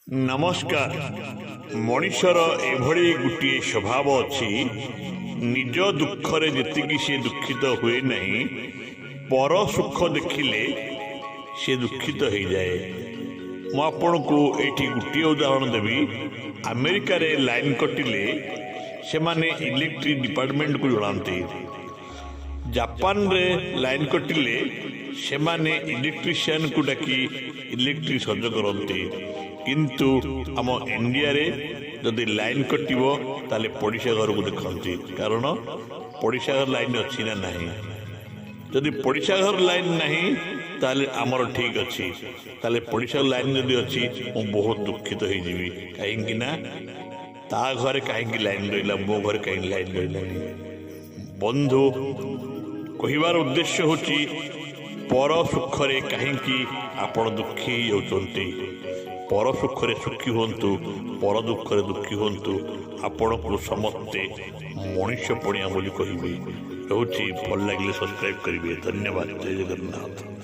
नमस्कार। मनिषर एभली गोटे स्वभाव अच्छी निज दुखरे जी सी दुखित हुए नहीं पर सुख देखिले से दुखित हो जाए। मुझे गोटे उदाहरण देवी। अमेरिका रे लाइन कटिले से माने इलेक्ट्रिक डिपार्टमेंट को जनाते। जापान रे लाइन कटिले से माने इलेक्ट्रिशियन को डाकी इलेक्ट्रिक सज करते। किंतु आम इंडिया रे जदि लाइन कटिबो ताले पड़िशा घर को देखते। कारण पड़िशा घर लाइन अच्छी ना नहीं। जदि पड़िशा घर लाइन नहीं ताले आमर ठीक अच्छी। ताले पड़िशा लाइन जदि अच्छी मु बहुत दुखित हो जीवी। कहीं ना ता घरे कहीं लाइन रहा मो घर कहीं लाइन रही। बंधु कहबार उद्देश्य होची पर सुखरे कहीं आपण दुखी होती। पर सुखरे सुखी हूँ पर दुखरे दुखी हूँ। आपण को समस्ते मनीष पणिया बोली कहि। रोचे भल लगे सब्सक्राइब करेंगे। धन्यवाद। जय जगन्नाथ।